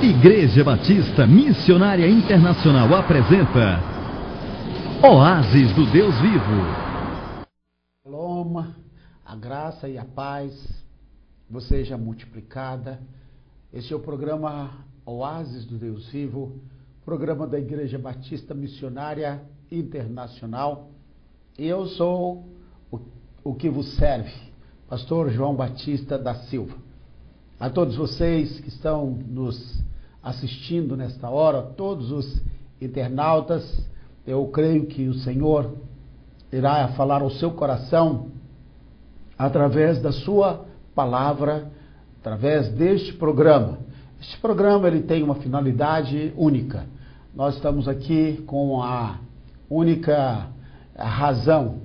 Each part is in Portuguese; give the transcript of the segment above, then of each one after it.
Igreja Batista Missionária Internacional apresenta Oásis do Deus Vivo. Shalom, a graça e a paz vos seja multiplicada. Este é o programa Oásis do Deus Vivo, programa da Igreja Batista Missionária Internacional. E eu sou o que vos serve, Pastor João Batista da Silva. A todos vocês que estão nos assistindo nesta hora, todos os internautas, eu creio que o Senhor irá falar ao seu coração através da sua palavra, através deste programa. Este programa ele tem uma finalidade única. Nós estamos aqui com a única razão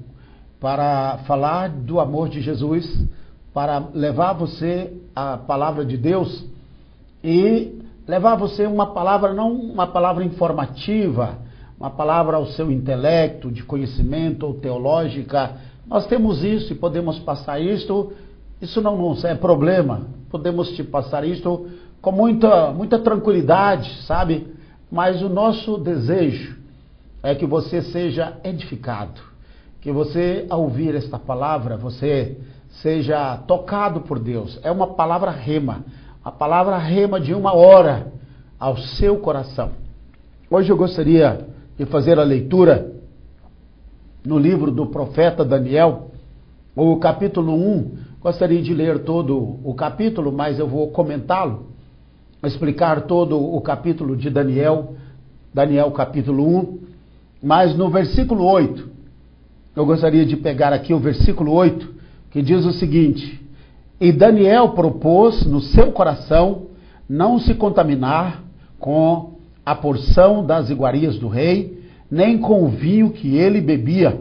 para falar do amor de Jesus, para levar você a palavra de Deus e levar você uma palavra, não uma palavra informativa, uma palavra ao seu intelecto, de conhecimento ou teológica. Nós temos isso e podemos passar isto, isso não é problema, podemos te passar isto com muita tranquilidade, sabe? Mas o nosso desejo é que você seja edificado, que você, ao ouvir esta palavra, você seja tocado por Deus. É uma palavra rema, a palavra rema de uma hora ao seu coração. Hoje eu gostaria de fazer a leitura no livro do profeta Daniel, o capítulo 1. Gostaria de ler todo o capítulo, mas eu vou comentá-lo, explicar todo o capítulo de Daniel capítulo 1. Mas no versículo 8, eu gostaria de pegar aqui o versículo 8, que diz o seguinte: E Daniel propôs no seu coração não se contaminar com a porção das iguarias do rei, nem com o vinho que ele bebia.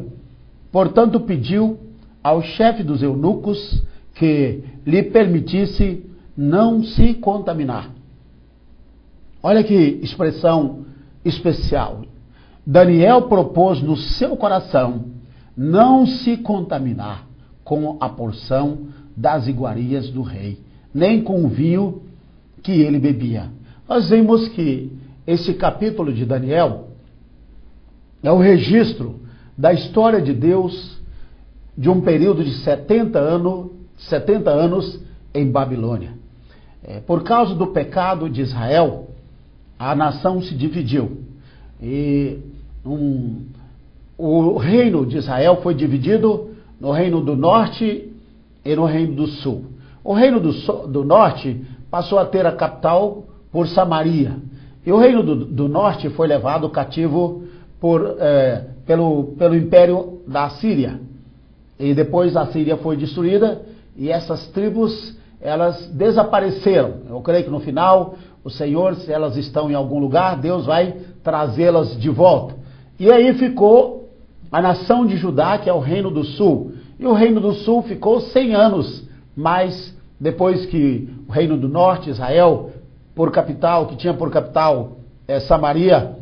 Portanto, pediu ao chefe dos eunucos que lhe permitisse não se contaminar. Olha que expressão especial. Daniel propôs no seu coração não se contaminar com a porção das iguarias do rei, nem com o vinho que ele bebia. Nós vemos que esse capítulo de Daniel é o registro da história de Deus de um período de 70 anos em Babilônia. Por causa do pecado de Israel, a nação se dividiu. E o reino de Israel foi dividido no reino do norte e no reino do sul. O reino do norte passou a ter a capital por Samaria. E o reino do norte foi levado cativo pelo império da Síria. E depois a Síria foi destruída e essas tribos, elas desapareceram. Eu creio que no final, o Senhor, se elas estão em algum lugar, Deus vai trazê-las de volta. E aí ficou a nação de Judá, que é o reino do sul. E o reino do sul ficou 100 anos, mas depois que o reino do norte, Israel, que tinha por capital Samaria,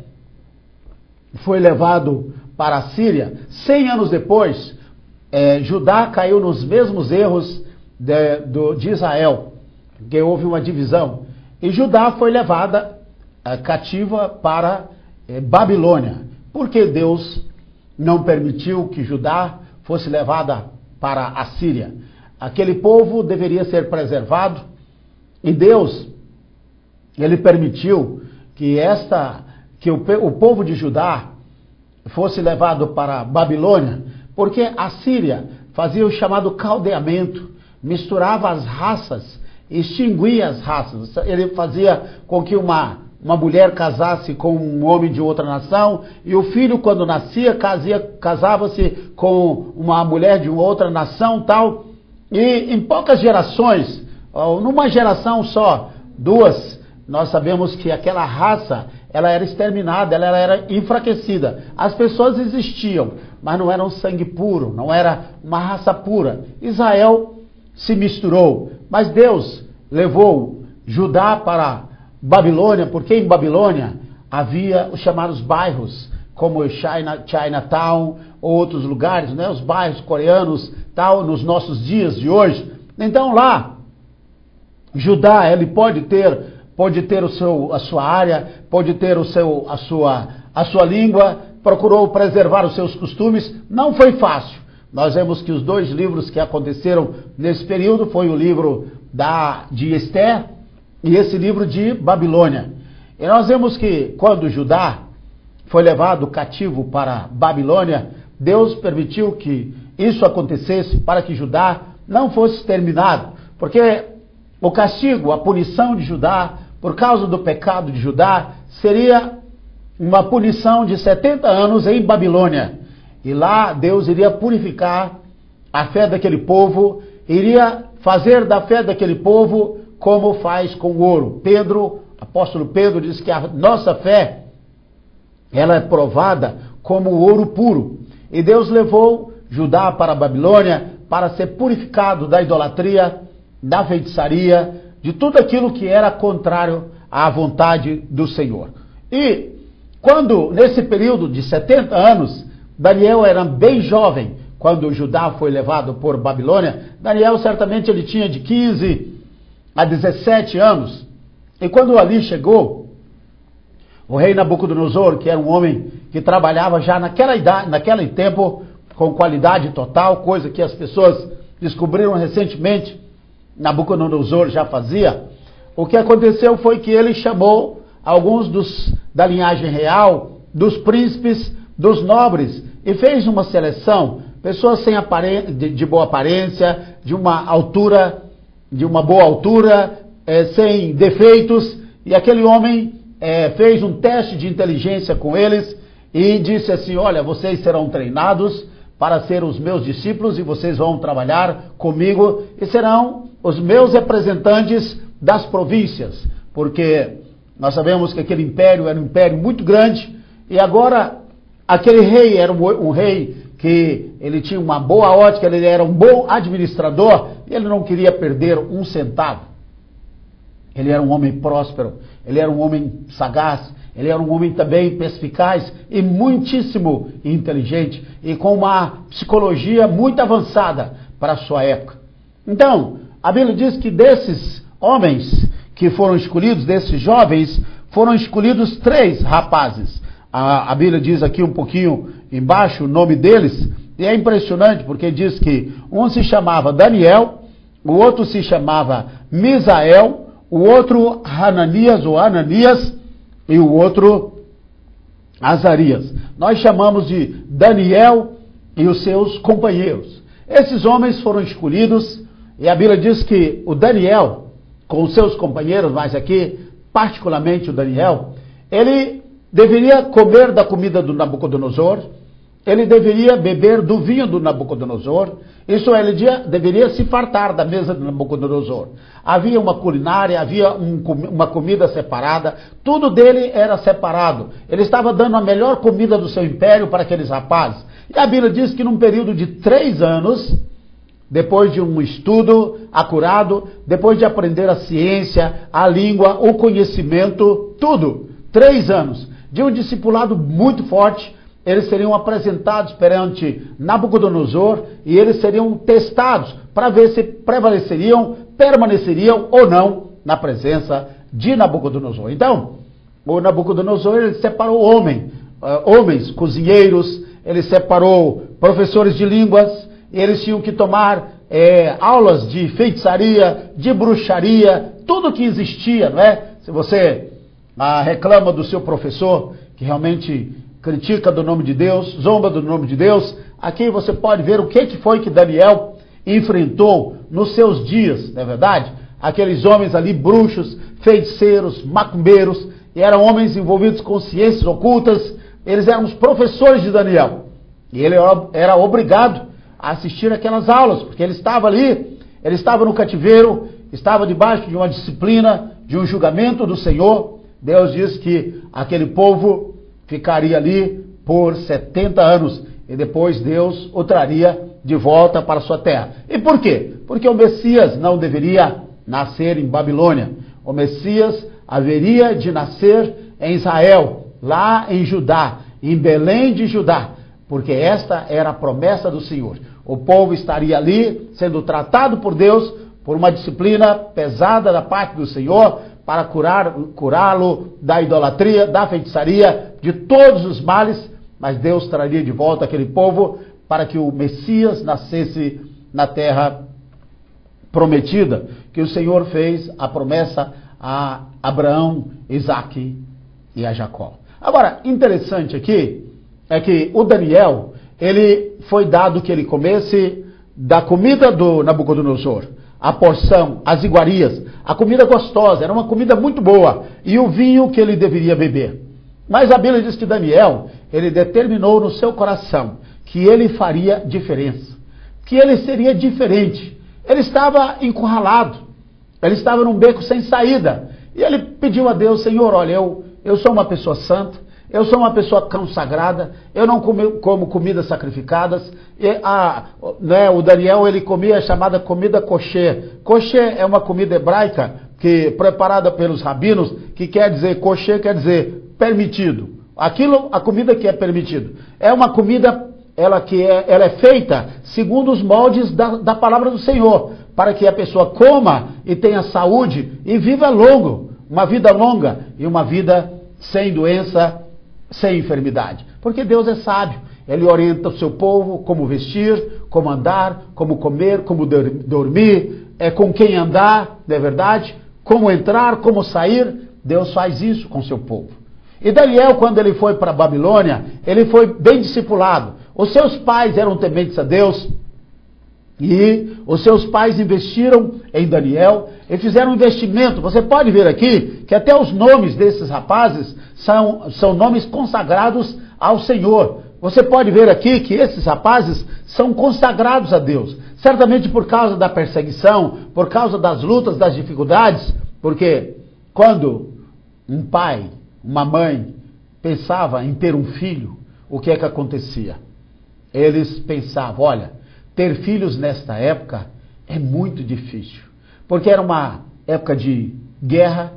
foi levado para a Síria, 100 anos depois, Judá caiu nos mesmos erros de Israel, que houve uma divisão. E Judá foi levada cativa para Babilônia, porque Deus não permitiu que Judá fosse levada para a Síria. Aquele povo deveria ser preservado e Deus, ele permitiu que o povo de Judá fosse levado para Babilônia, porque a Síria fazia o chamado caldeamento, misturava as raças, extinguia as raças. Ele fazia com que uma mulher casasse com um homem de outra nação, e o filho, quando nascia, casava-se com uma mulher de uma outra nação, tal. E em poucas gerações, numa geração só, duas, nós sabemos que aquela raça, ela era exterminada, ela era enfraquecida. As pessoas existiam, mas não eram sangue puro, não era uma raça pura. Israel se misturou, mas Deus levou Judá para Babilônia, porque em Babilônia havia os chamados bairros, como Chinatown, ou outros lugares, né? Os bairros coreanos, tal, nos nossos dias de hoje. Então lá, Judá, ele pode ter pôde ter a sua área, pôde ter a sua língua, procurou preservar os seus costumes. Não foi fácil. Nós vemos que os 2 livros que aconteceram nesse período foi o livro de Esther e esse livro de Babilônia. E nós vemos que quando Judá foi levado cativo para Babilônia, Deus permitiu que isso acontecesse para que Judá não fosse exterminado, porque o castigo, a punição de Judá, por causa do pecado de Judá, seria uma punição de 70 anos em Babilônia. E lá Deus iria purificar a fé daquele povo, iria fazer da fé daquele povo como faz com o ouro. Apóstolo Pedro diz que a nossa fé, ela é provada como ouro puro. E Deus levou Judá para a Babilônia para ser purificado da idolatria, da feitiçaria, de tudo aquilo que era contrário à vontade do Senhor. E quando, nesse período de 70 anos, Daniel era bem jovem, quando Judá foi levado por Babilônia, Daniel certamente ele tinha de 15 a 17 anos. E quando ali chegou, o rei Nabucodonosor, que era um homem que trabalhava já naquele tempo com qualidade total, coisa que as pessoas descobriram recentemente, Nabucodonosor já fazia. O que aconteceu foi que ele chamou alguns da linhagem real, dos príncipes, dos nobres, e fez uma seleção, pessoas de boa aparência, de uma boa altura, sem defeitos, e aquele homem fez um teste de inteligência com eles e disse assim: olha, vocês serão treinados para ser os meus discípulos e vocês vão trabalhar comigo e serão os meus representantes das províncias, porque nós sabemos que aquele império era um império muito grande e agora aquele rei era um rei que ele tinha uma boa ótica, ele era um bom administrador e ele não queria perder um centavo. Ele era um homem próspero, ele era um homem sagaz, ele era um homem também perspicaz e muitíssimo inteligente e com uma psicologia muito avançada para a sua época. Então, a Bíblia diz que desses homens que foram escolhidos, desses jovens, foram escolhidos 3 rapazes. A Bíblia diz aqui um pouquinho embaixo o nome deles, e é impressionante porque diz que um se chamava Daniel, o outro se chamava Misael, o outro Hananias ou Ananias e o outro Azarias. Nós chamamos de Daniel e os seus companheiros. Esses homens foram escolhidos e a Bíblia diz que o Daniel, com os seus companheiros, mas aqui particularmente o Daniel, ele deveria comer da comida do Nabucodonosor, ele deveria beber do vinho do Nabucodonosor, isso ele deveria se fartar da mesa do Nabucodonosor. Havia uma culinária, havia uma comida separada, tudo dele era separado. Ele estava dando a melhor comida do seu império para aqueles rapazes. E a Bíblia diz que num período de 3 anos, depois de um estudo acurado, depois de aprender a ciência, a língua, o conhecimento, tudo, 3 anos, de um discipulado muito forte, eles seriam apresentados perante Nabucodonosor e eles seriam testados para ver se permaneceriam ou não na presença de Nabucodonosor. Então, o Nabucodonosor ele separou homens, cozinheiros, ele separou professores de línguas, e eles tinham que tomar aulas de feitiçaria, de bruxaria, tudo que existia, não é? Se você reclama do seu professor, que realmente critica do nome de Deus, zomba do nome de Deus, aqui você pode ver o que foi que Daniel enfrentou nos seus dias, não é verdade? Aqueles homens ali, bruxos, feiticeiros, macumbeiros, e eram homens envolvidos com ciências ocultas, eles eram os professores de Daniel. E ele era obrigado a assistir aquelas aulas, porque ele estava ali, ele estava no cativeiro, estava debaixo de uma disciplina, de um julgamento do Senhor. Deus diz que aquele povo ficaria ali por 70 anos e depois Deus o traria de volta para a sua terra. E por quê? Porque o Messias não deveria nascer em Babilônia. O Messias haveria de nascer em Israel, lá em Judá, em Belém de Judá, porque esta era a promessa do Senhor. O povo estaria ali sendo tratado por Deus por uma disciplina pesada da parte do Senhor, para curá-lo da idolatria, da feitiçaria, de todos os males, mas Deus traria de volta aquele povo para que o Messias nascesse na terra prometida, que o Senhor fez a promessa a Abraão, Isaque e a Jacó. Agora, interessante aqui é que o Daniel, ele foi dado que ele comesse da comida do Nabucodonosor, a porção, as iguarias, a comida gostosa, era uma comida muito boa, e o vinho que ele deveria beber. Mas a Bíblia diz que Daniel, ele determinou no seu coração que ele faria diferença, que ele seria diferente. Ele estava encurralado, ele estava num beco sem saída, e ele pediu a Deus: Senhor, olha, eu sou uma pessoa santa, eu sou uma pessoa consagrada, eu não como comidas sacrificadas. O Daniel, ele comia a chamada comida kosher. Kosher é uma comida hebraica preparada pelos rabinos, que quer dizer, kosher quer dizer permitido. A comida que é permitido. É uma comida, ela é feita segundo os moldes da palavra do Senhor, para que a pessoa coma e tenha saúde e viva uma vida longa e uma vida sem doença, sem enfermidade. Porque Deus é sábio. Ele orienta o seu povo como vestir, como andar, como comer, como dormir, com quem andar, não é verdade? Como entrar, como sair. Deus faz isso com o seu povo. E Daniel, quando ele foi para a Babilônia, ele foi bem discipulado. Os seus pais eram tementes a Deus, e os seus pais investiram em Daniel e fizeram um investimento. Você pode ver aqui que até os nomes desses rapazes são nomes consagrados ao Senhor. Você pode ver aqui que esses rapazes são consagrados a Deus. Certamente por causa da perseguição, por causa das lutas, das dificuldades. Porque quando um pai, uma mãe pensava em ter um filho, o que é que acontecia? Eles pensavam: olha, ter filhos nesta época é muito difícil, porque era uma época de guerra,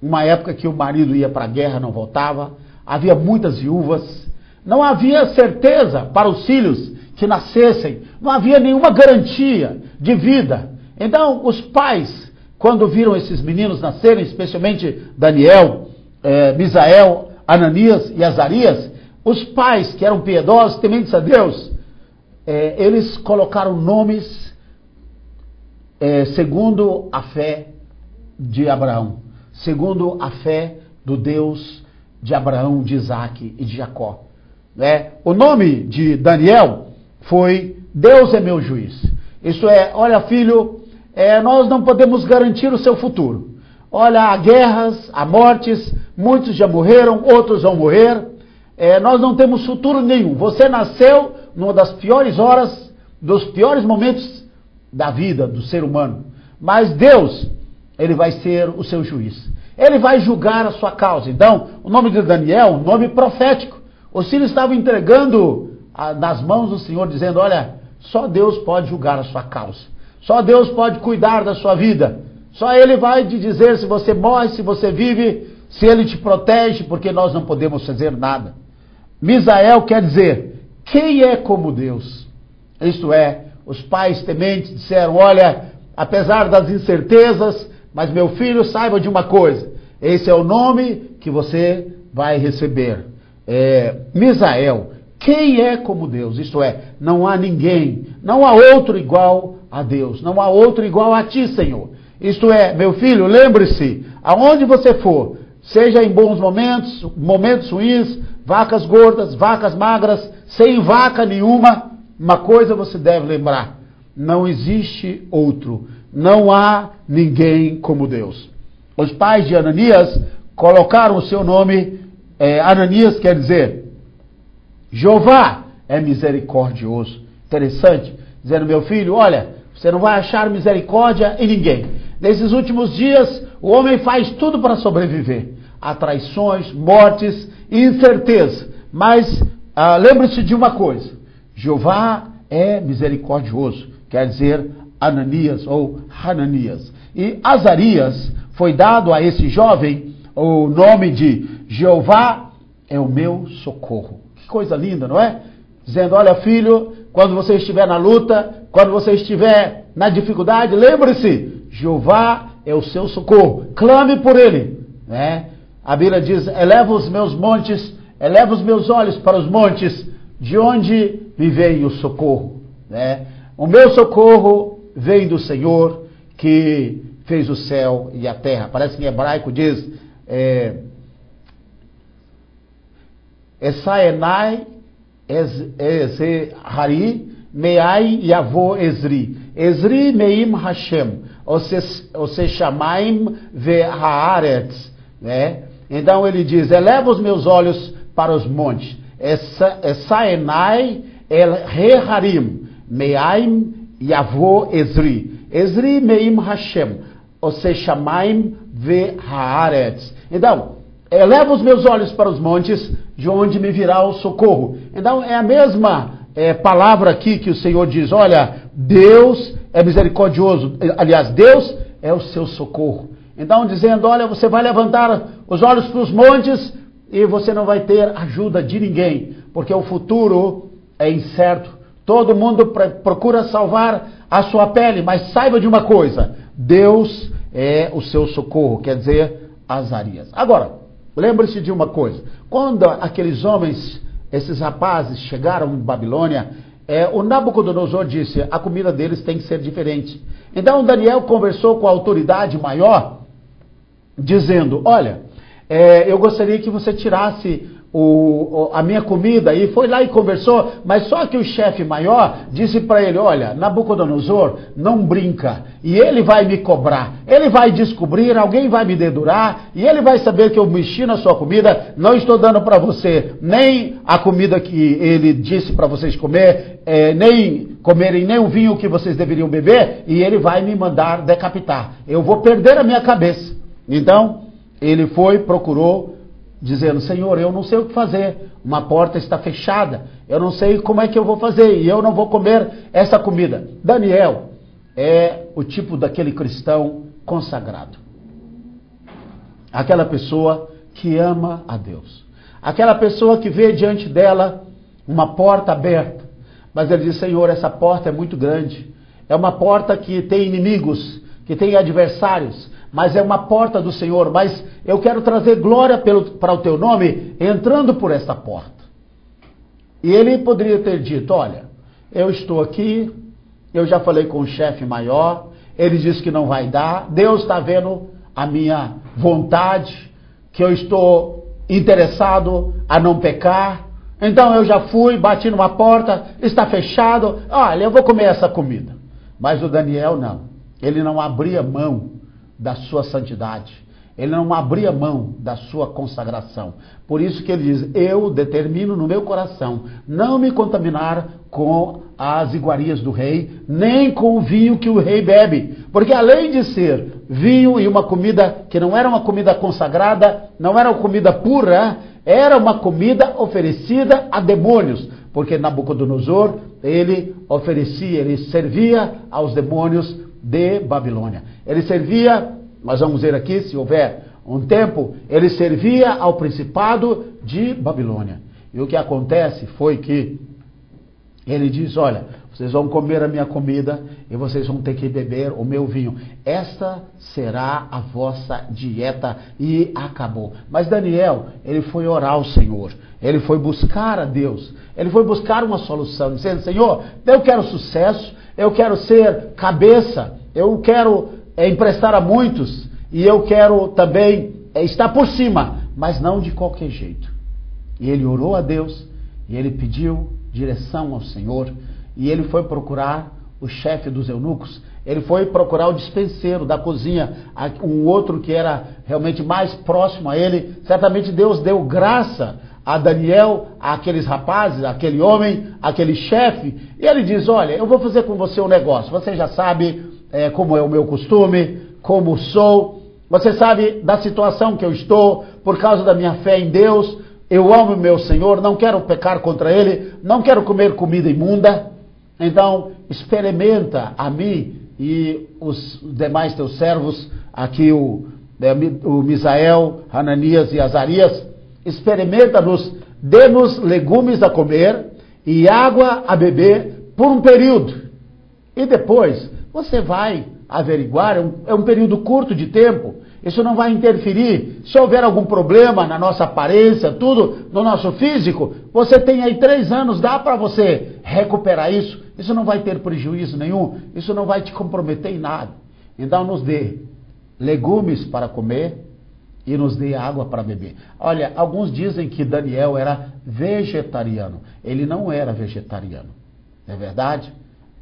uma época que o marido ia para a guerra, não voltava, havia muitas viúvas, não havia certeza para os filhos que nascessem, não havia nenhuma garantia de vida. Então os pais, quando viram esses meninos nascerem, especialmente Daniel, Misael, Ananias e Azarias, os pais que eram piedosos, tementes a Deus, eles colocaram nomes segundo a fé de Abraão, segundo a fé do Deus de Abraão, de Isaque e de Jacó. O nome de Daniel foi: Deus é meu juiz. Isso é: olha, filho, nós não podemos garantir o seu futuro. Olha, há guerras, há mortes, muitos já morreram, outros vão morrer. Nós não temos futuro nenhum. Você nasceu numa das piores horas, dos piores momentos da vida do ser humano. Mas Deus, ele vai ser o seu juiz. Ele vai julgar a sua causa. Então, o nome de Daniel, um nome profético. Os filhos estavam entregando nas mãos do Senhor, dizendo: olha, só Deus pode julgar a sua causa. Só Deus pode cuidar da sua vida. Só Ele vai te dizer se você morre, se você vive, se Ele te protege, porque nós não podemos fazer nada. Misael quer dizer: quem é como Deus? Isto é, os pais tementes disseram: olha, apesar das incertezas, mas meu filho, saiba de uma coisa, esse é o nome que você vai receber. Misael, quem é como Deus? Isto é, não há ninguém, não há outro igual a Deus, não há outro igual a ti, Senhor. Isto é, meu filho, lembre-se, aonde você for, seja em bons momentos, momentos ruins, vacas gordas, vacas magras, sem vaca nenhuma, uma coisa você deve lembrar: não existe outro, não há ninguém como Deus. Os pais de Ananias colocaram o seu nome, Ananias quer dizer: Jeová é misericordioso. Interessante, dizendo: meu filho, olha, você não vai achar misericórdia em ninguém. Nesses últimos dias, o homem faz tudo para sobreviver. Há traições, mortes e incerteza. Mas lembre-se de uma coisa: Jeová é misericordioso. Quer dizer Ananias ou Hananias. E Azarias foi dado a esse jovem o nome de Jeová é o meu socorro. Que coisa linda, não é? Dizendo: olha, filho, quando você estiver na luta, quando você estiver na dificuldade, lembre-se, Jeová é o seu socorro. Clame por ele, né? A Bíblia diz, eleva os meus olhos para os montes, de onde me vem o socorro, né? O meu socorro vem do Senhor, que fez o céu e a terra. Parece que em hebraico diz, Esaenai Ezehari Meai Yavo Ezri. Ezri Meim Hashem. Ose Shamaim Ve Haaretz, né? Então ele diz, eleva os meus olhos para os montes. Esaenai El Reharim Meaim Yavo Ezri. Ezri Meim Hashem. Ose Shamaim Ve Haaretz. Então, eleva os meus olhos para os montes, de onde me virá o socorro. Então, é a mesma palavra aqui que o Senhor diz, olha, Deus é misericordioso. Aliás, Deus é o seu socorro. Então, dizendo, olha, você vai levantar os olhos para os montes e você não vai ter ajuda de ninguém, porque o futuro é incerto. Todo mundo procura salvar a sua pele, mas saiba de uma coisa, Deus é o seu socorro, quer dizer, Azarias. Agora, lembre-se de uma coisa, quando aqueles homens, esses rapazes chegaram em Babilônia, o Nabucodonosor disse, a comida deles tem que ser diferente. Então Daniel conversou com a autoridade maior, dizendo, olha, eu gostaria que você tirasse a minha comida, e foi lá e conversou, mas só que o chefe maior disse para ele, olha, Nabucodonosor não brinca, e ele vai me cobrar, ele vai descobrir, alguém vai me dedurar, e ele vai saber que eu mexi na sua comida, não estou dando para você nem a comida que ele disse para vocês comer, nem comerem nem o vinho que vocês deveriam beber, e ele vai me mandar decapitar, eu vou perder a minha cabeça. Então, ele foi, procurou, dizendo, Senhor, eu não sei o que fazer, uma porta está fechada, eu não sei como é que eu vou fazer, e eu não vou comer essa comida. Daniel é o tipo daquele cristão consagrado. Aquela pessoa que ama a Deus. Aquela pessoa que vê diante dela uma porta aberta, mas ele diz, Senhor, essa porta é muito grande, é uma porta que tem inimigos, que tem adversários, mas é uma porta do Senhor, mas eu quero trazer glória para o teu nome, entrando por esta porta. E ele poderia ter dito, olha, eu estou aqui, eu já falei com o chefe maior, ele disse que não vai dar, Deus está vendo a minha vontade, que eu estou interessado a não pecar, então eu já fui, bati numa porta, está fechado, olha, eu vou comer essa comida. Mas o Daniel não, ele não abria mão da sua santidade, ele não abria mão da sua consagração. Por isso que ele diz, eu determino no meu coração não me contaminar com as iguarias do rei, nem com o vinho que o rei bebe, porque além de ser vinho e uma comida que não era uma comida consagrada, não era uma comida pura, era uma comida oferecida a demônios, porque Nabucodonosor, ele servia aos demônios de Babilônia. Ele servia, nós vamos ver aqui, se houver um tempo, ele servia ao principado de Babilônia. E o que acontece foi que ele diz, olha, vocês vão comer a minha comida e vocês vão ter que beber o meu vinho. Esta será a vossa dieta. E acabou. Mas Daniel, ele foi orar ao Senhor. Ele foi buscar a Deus. Ele foi buscar uma solução, dizendo, Senhor, eu quero sucesso, eu quero ser cabeça, eu quero emprestar a muitos, e eu quero também estar por cima, mas não de qualquer jeito. E ele orou a Deus, e ele pediu direção ao Senhor, e ele foi procurar o chefe dos eunucos, ele foi procurar o dispenseiro da cozinha, um outro que era realmente mais próximo a ele. Certamente Deus deu graça a Daniel, àqueles rapazes, aquele homem, aquele chefe, e ele diz, olha, eu vou fazer com você um negócio, você já sabe como é o meu costume, como sou, você sabe da situação que eu estou, por causa da minha fé em Deus, eu amo meu Senhor, não quero pecar contra Ele, não quero comer comida imunda, então experimenta a mim e os demais teus servos, aqui o Misael, Hananias e Azarias, experimenta-nos, dê-nos legumes a comer e água a beber por um período. E depois você vai averiguar, é um período curto de tempo, isso não vai interferir. Se houver algum problema na nossa aparência, tudo, no nosso físico, você tem aí 3 anos, dá para você recuperar isso. Isso não vai ter prejuízo nenhum, isso não vai te comprometer em nada. Então nos dê legumes para comer e nos dê água para beber. Olha, alguns dizem que Daniel era vegetariano. Ele não era vegetariano, não é verdade?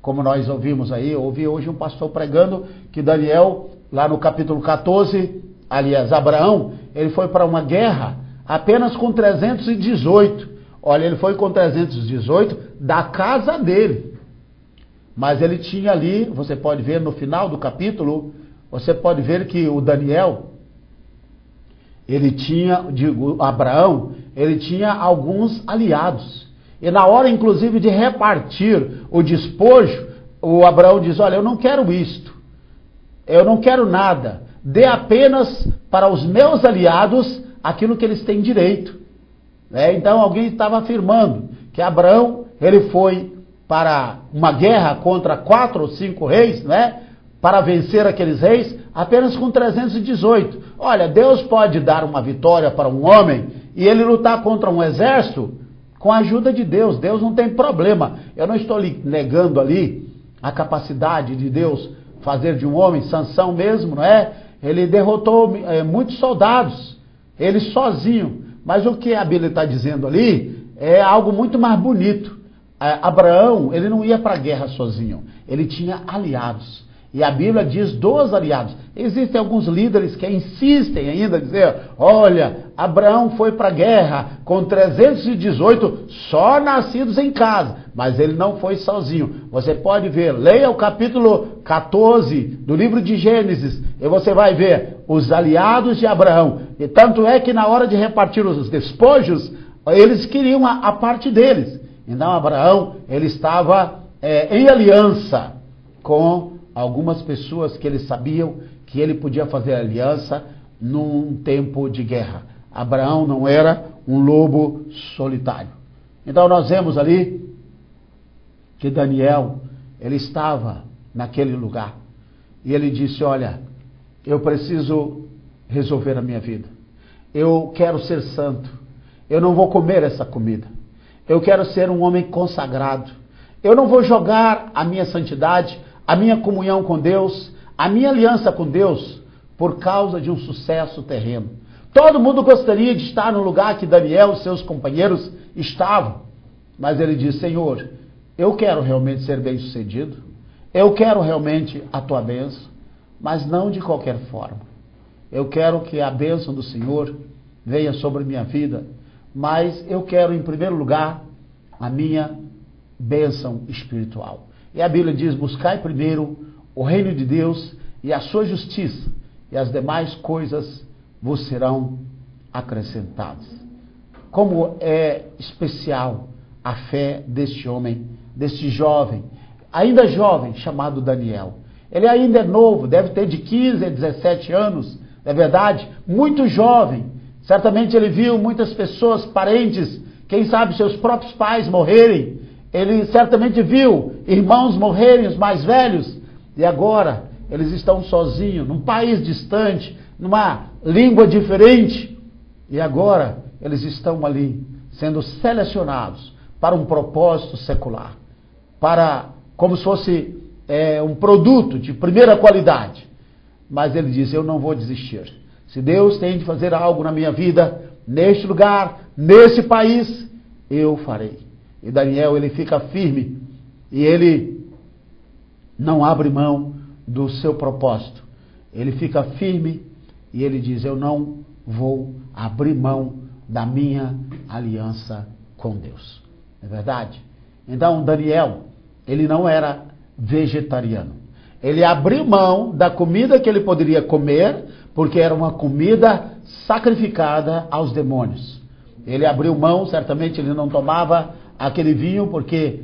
Como nós ouvimos aí, ouvi hoje um pastor pregando que Daniel, lá no capítulo 14, aliás, Abraão, ele foi para uma guerra apenas com 318. Olha, ele foi com 318 da casa dele. Mas ele tinha ali, você pode ver no final do capítulo, você pode ver que o Daniel, ele tinha, Abraão, ele tinha alguns aliados. E na hora, inclusive, de repartir o despojo, o Abraão diz, olha, eu não quero isto, eu não quero nada, dê apenas para os meus aliados aquilo que eles têm direito. Então alguém estava afirmando que Abraão, ele foi para uma guerra contra 4 ou 5 reis, para vencer aqueles reis, apenas com 318. Olha, Deus pode dar uma vitória para um homem e ele lutar contra um exército com a ajuda de Deus. Deus não tem problema. Eu não estou negando ali a capacidade de Deus fazer de um homem. Sansão mesmo, não é? Ele derrotou muitos soldados, ele sozinho. Mas o que a Bíblia está dizendo ali é algo muito mais bonito. Abraão, ele não ia para a guerra sozinho, ele tinha aliados. E a Bíblia diz 2 aliados. Existem alguns líderes que insistem ainda a dizer, olha, Abraão foi para a guerra com 318 só nascidos em casa, mas ele não foi sozinho. Você pode ver, leia o capítulo 14 do livro de Gênesis, e você vai ver os aliados de Abraão. E tanto é que na hora de repartir os despojos, eles queriam a parte deles. Então Abraão, ele estava em aliança com algumas pessoas que eles sabiam que ele podia fazer aliança num tempo de guerra. Abraão não era um lobo solitário. Então nós vemos ali que Daniel, ele estava naquele lugar. E ele disse, olha, eu preciso resolver a minha vida. Eu quero ser santo. Eu não vou comer essa comida. Eu quero ser um homem consagrado. Eu não vou jogar a minha santidade, a minha comunhão com Deus, a minha aliança com Deus, por causa de um sucesso terreno. Todo mundo gostaria de estar no lugar que Daniel e seus companheiros estavam. Mas ele diz, Senhor, eu quero realmente ser bem sucedido. Eu quero realmente a tua bênção, mas não de qualquer forma. Eu quero que a bênção do Senhor venha sobre minha vida, mas eu quero, em primeiro lugar, a minha bênção espiritual. E a Bíblia diz, buscai primeiro o reino de Deus e a sua justiça, e as demais coisas vos serão acrescentadas. Como é especial a fé deste homem, deste jovem, ainda jovem, chamado Daniel. Ele ainda é novo, deve ter de 15 a 17 anos, não é verdade? Muito jovem. Certamente ele viu muitas pessoas, parentes, quem sabe seus próprios pais morrerem. Ele certamente viu irmãos morrerem, os mais velhos. E agora eles estão sozinhos, num país distante, numa língua diferente. E agora eles estão ali, sendo selecionados para um propósito secular. Como se fosse um produto de primeira qualidade. Mas ele diz, eu não vou desistir. Se Deus tem de fazer algo na minha vida, neste lugar, nesse país, eu farei. E Daniel, ele fica firme e ele não abre mão do seu propósito. Ele fica firme e ele diz, eu não vou abrir mão da minha aliança com Deus. Não é verdade? Então Daniel, ele não era vegetariano. Ele abriu mão da comida que ele poderia comer, porque era uma comida sacrificada aos demônios. Ele abriu mão, certamente ele não tomava aquele vinho porque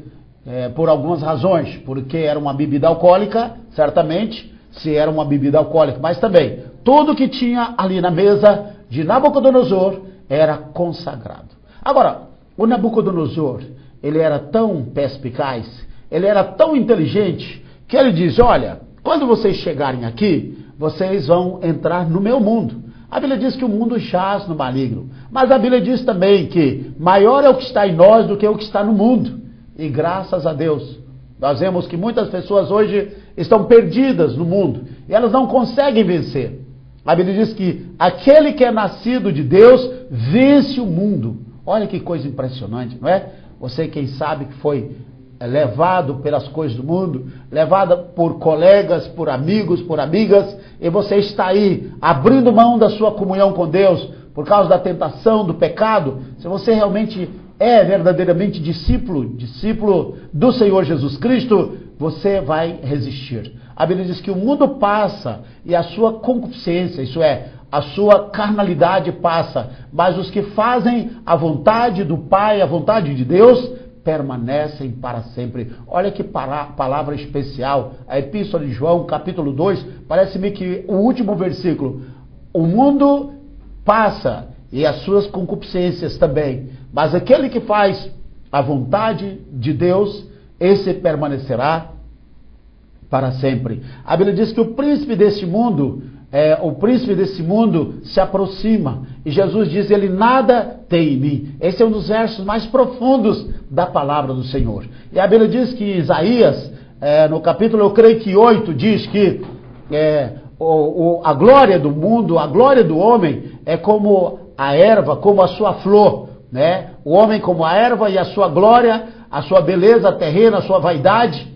por algumas razões, porque era uma bebida alcoólica, certamente, se era uma bebida alcoólica, mas também tudo que tinha ali na mesa de Nabucodonosor era consagrado. Agora, o Nabucodonosor, ele era tão perspicaz, ele era tão inteligente, que ele diz, olha, Quando vocês chegarem aqui, vocês vão entrar no meu mundo. A Bíblia diz que o mundo jaz no maligno, mas a Bíblia diz também que maior é o que está em nós do que o que está no mundo. E graças a Deus, nós vemos que muitas pessoas hoje estão perdidas no mundo e elas não conseguem vencer. A Bíblia diz que aquele que é nascido de Deus vence o mundo. Olha que coisa impressionante, não é? Você, quem sabe, que foi levado pelas coisas do mundo, levada por colegas, por amigos, por amigas, e você está aí abrindo mão da sua comunhão com Deus por causa da tentação, do pecado. Se você realmente é verdadeiramente discípulo do Senhor Jesus Cristo, você vai resistir. A Bíblia diz que o mundo passa e a sua concupiscência, isso é, a sua carnalidade passa, mas os que fazem a vontade do Pai, a vontade de Deus, permanecem para sempre. Olha que palavra especial, a Epístola de João, capítulo 2, parece-me que o último versículo, o mundo passa e as suas concupiscências também, mas aquele que faz a vontade de Deus, esse permanecerá para sempre. A Bíblia diz que o príncipe desse mundo se aproxima. E Jesus diz, ele nada tem em mim. Esse é um dos versos mais profundos da palavra do Senhor. E a Bíblia diz que Isaías, no capítulo, eu creio que 8, diz que a glória do mundo, a glória do homem é como a erva, como a sua flor, né? O homem como a erva e a sua glória, a sua beleza terrena, a sua vaidade,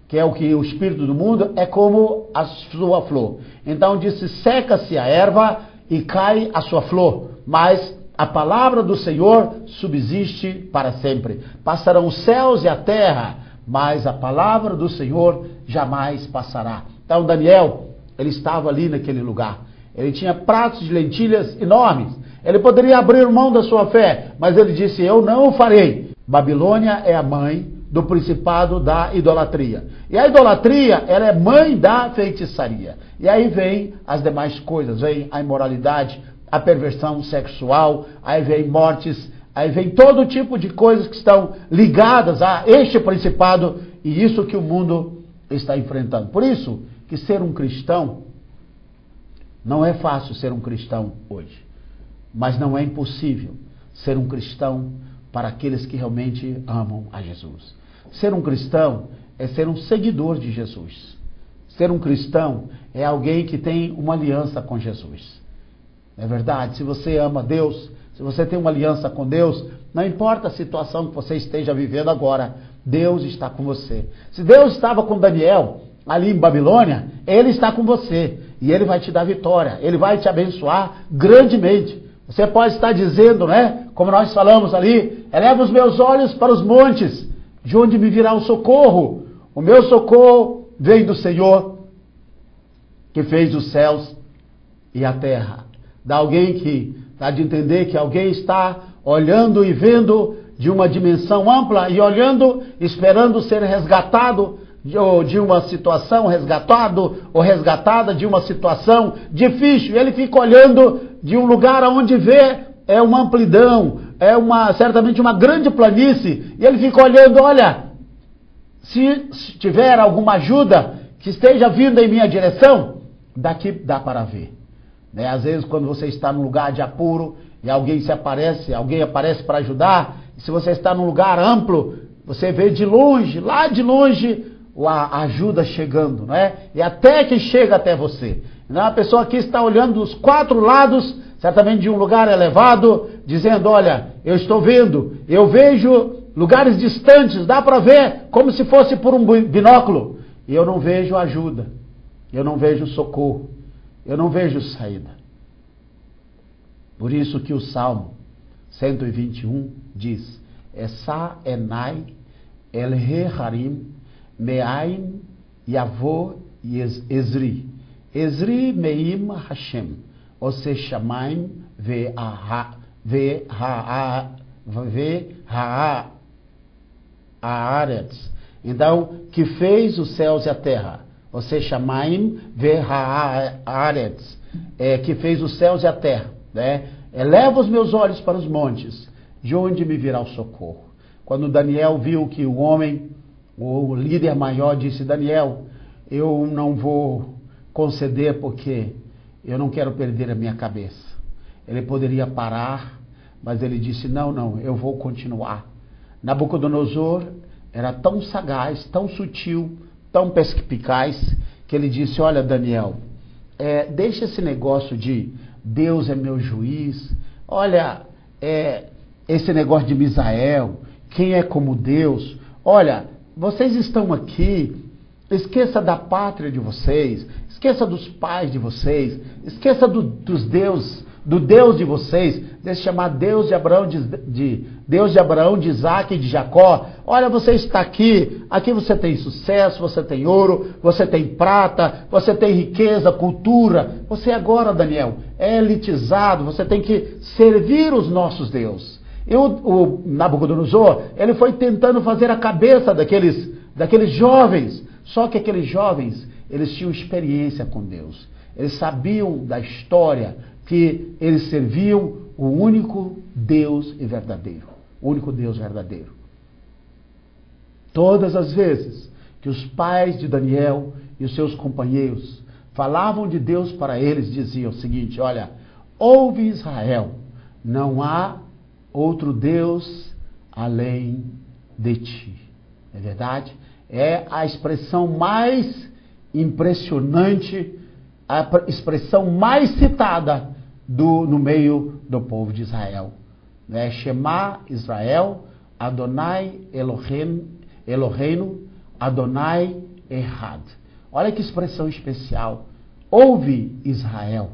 que é o que o espírito do mundo, é como a sua flor. Então disse, seca-se a erva e cai a sua flor, mas a palavra do Senhor subsiste para sempre. Passarão os céus e a terra, mas a palavra do Senhor jamais passará. Então Daniel, ele estava ali naquele lugar. Ele tinha pratos de lentilhas enormes. Ele poderia abrir mão da sua fé, mas ele disse, eu não o farei. Babilônia é a mãe do principado da idolatria. E a idolatria, ela é mãe da feitiçaria. E aí vem as demais coisas, vem a imoralidade, a perversão sexual, aí vem mortes, aí vem todo tipo de coisas que estão ligadas a este principado e isso que o mundo está enfrentando. Por isso que ser um cristão, não é fácil ser um cristão hoje, mas não é impossível ser um cristão para aqueles que realmente amam a Jesus. Ser um cristão é ser um seguidor de Jesus. Ser um cristão é alguém que tem uma aliança com Jesus. É verdade, se você ama Deus, se você tem uma aliança com Deus, não importa a situação que você esteja vivendo agora, Deus está com você. Se Deus estava com Daniel ali em Babilônia, Ele está com você e Ele vai te dar vitória, Ele vai te abençoar grandemente. Você pode estar dizendo, né, como nós falamos ali, eleva os meus olhos para os montes, de onde me virá o socorro? O meu socorro vem do Senhor, que fez os céus e a terra. Dá alguém que dá de entender que alguém está olhando e vendo de uma dimensão ampla e olhando, esperando ser resgatado de uma situação, resgatado ou resgatada de uma situação difícil. Ele fica olhando de um lugar onde vê uma amplidão, certamente uma grande planície, e ele fica olhando, olha, se tiver alguma ajuda que esteja vindo em minha direção, daqui dá para ver. Né? Às vezes quando você está num lugar de apuro e alguém aparece para ajudar, e se você está num lugar amplo, você vê de longe, lá de longe, a ajuda chegando, não é? E até que chega até você. Então a pessoa aqui está olhando dos 4 lados, certamente de um lugar elevado, dizendo, olha, eu estou vendo, eu vejo lugares distantes, dá para ver como se fosse por um binóculo, e eu não vejo ajuda, eu não vejo socorro, eu não vejo saída. Por isso que o Salmo 121 diz, Essa enai el harim me'ain yavo ezri, ezri meim Hashem, ose shamaim haaretz. Então, que fez os céus e a terra, ose shamaim haaretz, que fez os céus e a terra, né? Eleva os meus olhos para os montes, de onde me virá o socorro. Quando Daniel viu que o líder maior disse, Daniel, eu não vou conceder porque eu não quero perder a minha cabeça. Ele poderia parar, mas ele disse, não, eu vou continuar. Nabucodonosor era tão sagaz, tão sutil, tão perspicaz, que ele disse, olha Daniel, deixa esse negócio de Deus é meu juiz, olha, esse negócio de Misael, quem é como Deus, olha, vocês estão aqui, esqueça da pátria de vocês, esqueça dos pais de vocês, esqueça do Deus de vocês, desse chamar Deus de Abraão, Deus de Abraão, de Isaac e de Jacó. Olha, você está aqui você tem sucesso, você tem ouro, você tem prata, você tem riqueza, cultura. Você agora, Daniel, é elitizado, você tem que servir os nossos deuses. E o Nabucodonosor, ele foi tentando fazer a cabeça daqueles jovens, só que aqueles jovens, eles tinham experiência com Deus, eles sabiam da história, que eles serviam o único Deus e verdadeiro. O único Deus verdadeiro. Todas as vezes que os pais de Daniel e os seus companheiros falavam de Deus para eles, diziam o seguinte, olha, ouve Israel, não há outro Deus além de ti. É verdade? É a expressão mais impressionante, a expressão mais citada no meio do povo de Israel. Shema Israel, Adonai Eloheinu, Adonai Echad. Olha que expressão especial. Ouve Israel.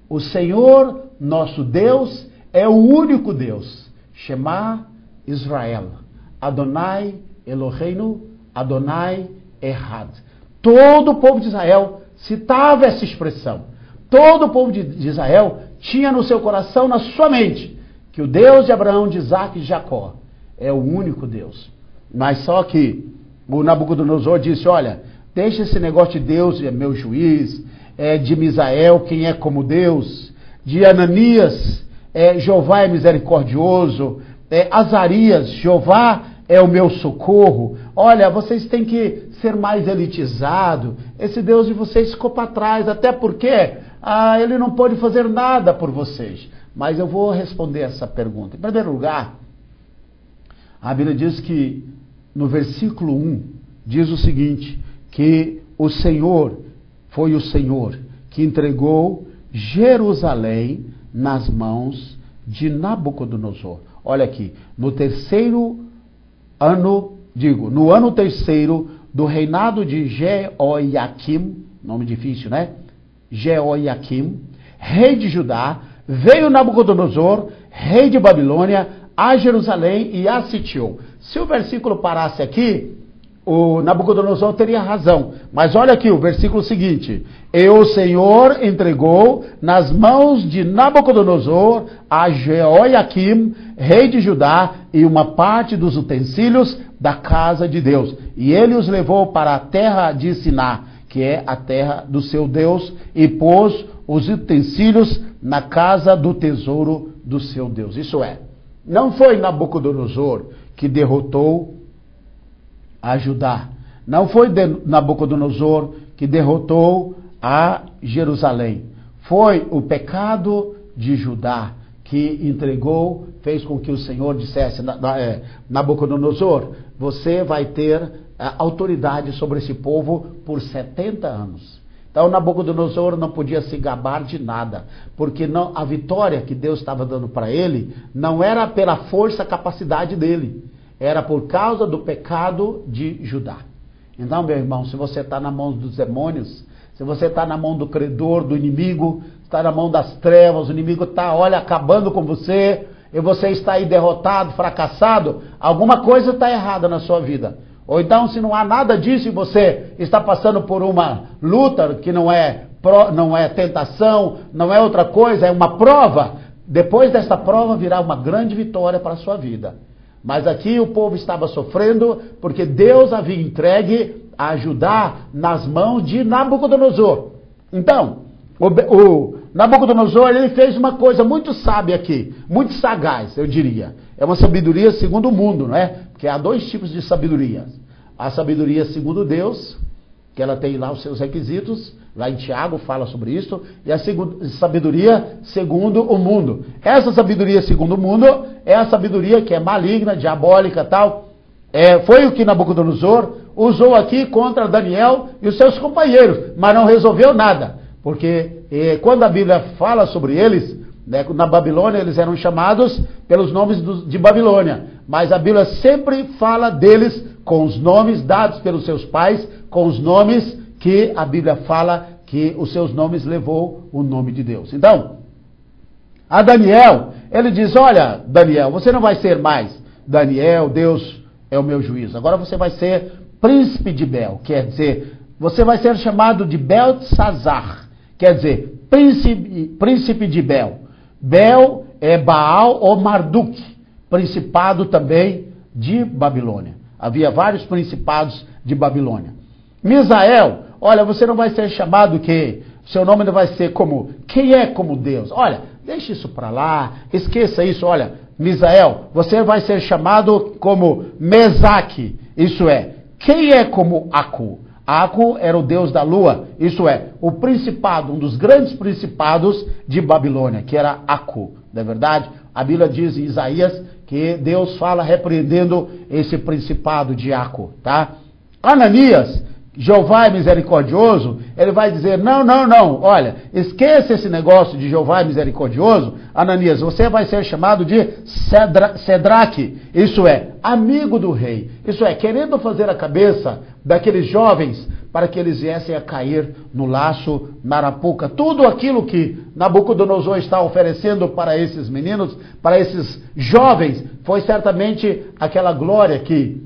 O Senhor, nosso Deus, é o único Deus. Shema Israel, Adonai Eloheinu, Adonai Echad. Todo o povo de Israel citava essa expressão. Todo o povo de Israel tinha no seu coração, na sua mente, que o Deus de Abraão, de Isaac e de Jacó é o único Deus. Mas só que o Nabucodonosor disse, olha, deixa esse negócio de Deus é meu juiz, de Misael, quem é como Deus, de Ananias, Jeová é misericordioso, Azarias, Jeová é o meu socorro. Olha, vocês têm que ser mais elitizado. Esse Deus de vocês ficou para trás, até porque ele não pode fazer nada por vocês. Mas eu vou responder essa pergunta. Em primeiro lugar, a Bíblia diz que no versículo 1 diz o seguinte, que o Senhor foi o Senhor que entregou Jerusalém nas mãos de Nabucodonosor. Olha aqui, no ano terceiro do reinado de Jeoiaquim, nome difícil, né? Jeoiaquim, rei de Judá, veio Nabucodonosor, rei de Babilônia, a Jerusalém e a sitiou. Se o versículo parasse aqui, o Nabucodonosor teria razão. Mas olha aqui o versículo seguinte. E o Senhor entregou nas mãos de Nabucodonosor a Jeoiaquim, rei de Judá, e uma parte dos utensílios da casa de Deus. E ele os levou para a terra de Siná, que é a terra do seu Deus, e pôs os utensílios na casa do tesouro do seu Deus. Isso é, não foi Nabucodonosor que derrotou a Judá. Não foi Nabucodonosor que derrotou a Jerusalém. Foi o pecado de Judá que entregou, fez com que o Senhor dissesse, Nabucodonosor, você vai ter autoridade sobre esse povo por 70 anos. Então Nabucodonosor não podia se gabar de nada, porque a vitória que Deus estava dando para ele não era pela força, capacidade dele, era por causa do pecado de Judá. Então, meu irmão, se você está na mão dos demônios, se você está na mão do credor, do inimigo, está na mão das trevas, o inimigo está, olha, acabando com você, e você está aí derrotado, fracassado, alguma coisa está errada na sua vida. Ou então, se não há nada disso e você está passando por uma luta que não é tentação, não é outra coisa, é uma prova, depois dessa prova virá uma grande vitória para a sua vida. Mas aqui o povo estava sofrendo porque Deus havia entregue a Judá nas mãos de Nabucodonosor. Então, o Nabucodonosor, ele fez uma coisa muito sábia aqui, muito sagaz, eu diria. É uma sabedoria segundo o mundo, não é? Porque há dois tipos de sabedoria. A sabedoria segundo Deus que ela tem lá os seus requisitos, lá em Tiago fala sobre isso, e a sabedoria segundo o mundo. Essa sabedoria segundo o mundo é a sabedoria que é maligna, diabólica, tal. Foi o que Nabucodonosor usou aqui contra Daniel e os seus companheiros, mas não resolveu nada, porque quando a Bíblia fala sobre eles, né, na Babilônia eles eram chamados pelos nomes de Babilônia, mas a Bíblia sempre fala deles com os nomes dados pelos seus pais, com os nomes que a Bíblia fala que os seus nomes levou o nome de Deus. Então, a Daniel, ele diz, olha, Daniel, você não vai ser mais Daniel, Deus é o meu juízo. Agora você vai ser príncipe de Bel, quer dizer, você vai ser chamado de Beltesazar, quer dizer, príncipe de Bel. Bel é Baal ou Marduk, principado também de Babilônia. Havia vários principados de Babilônia. Misael, olha, você não vai ser chamado que seu nome não vai ser como, quem é como Deus? Olha, deixa isso para lá, esqueça isso, olha, Misael, você vai ser chamado como Mesaque, isso é, quem é como Aku? Aku era o deus da lua, isso é, o principado, um dos grandes principados de Babilônia, que era Aku, não é verdade? A Bíblia diz em Isaías que Deus fala repreendendo esse principado de Aku, tá? Ananias, Jeová é misericordioso, ele vai dizer, não, olha, esqueça esse negócio de Jeová é misericordioso, Ananias, você vai ser chamado de Sedraque, isso é, amigo do rei, isso é, querendo fazer a cabeça daqueles jovens para que eles viessem a cair no laço, na arapuca, tudo aquilo que Nabucodonosor está oferecendo para esses meninos, para esses jovens, foi certamente aquela glória que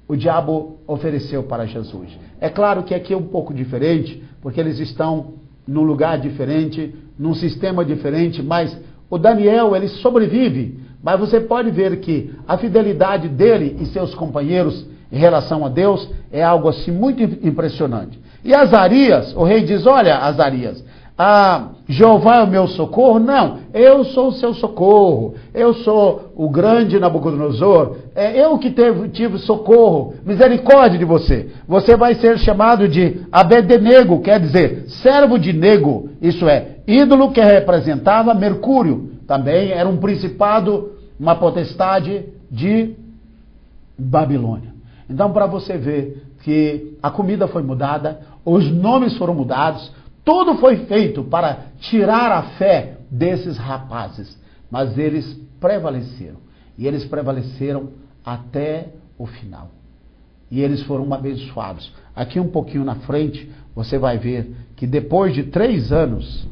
o diabo ofereceu para Jesus. É claro que aqui é um pouco diferente, porque eles estão num lugar diferente, num sistema diferente, mas o Daniel, ele sobrevive. Mas você pode ver que a fidelidade dele e seus companheiros em relação a Deus é algo assim muito impressionante. E Azarias, o rei diz, olha Azarias, Jeová é o meu socorro? Não, eu sou o seu socorro, eu sou o grande Nabucodonosor, eu que tive socorro, misericórdia de você. Você vai ser chamado de Abednego, quer dizer, servo de Nego, isso é, ídolo que representava Mercúrio, também era um principado, uma potestade de Babilônia. Então, para você ver que a comida foi mudada, os nomes foram mudados, tudo foi feito para tirar a fé desses rapazes, mas eles prevaleceram. E eles prevaleceram até o final. E eles foram abençoados. Aqui um pouquinho na frente, você vai ver que depois de 3 anos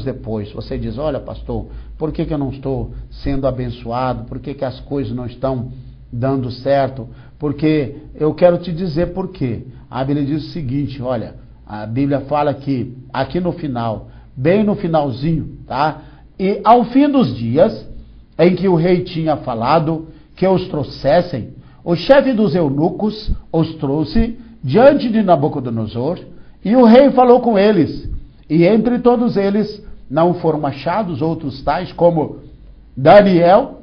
depois, você diz, olha pastor, por que eu não estou sendo abençoado? Por que as coisas não estão dando certo? Porque eu quero te dizer por quê. A Bíblia diz o seguinte, olha, a Bíblia fala que aqui no final, bem no finalzinho, tá? E ao fim dos dias, em que o rei tinha falado que os trouxessem, o chefe dos eunucos os trouxe diante de Nabucodonosor, e o rei falou com eles, e entre todos eles não foram achados outros tais como Daniel.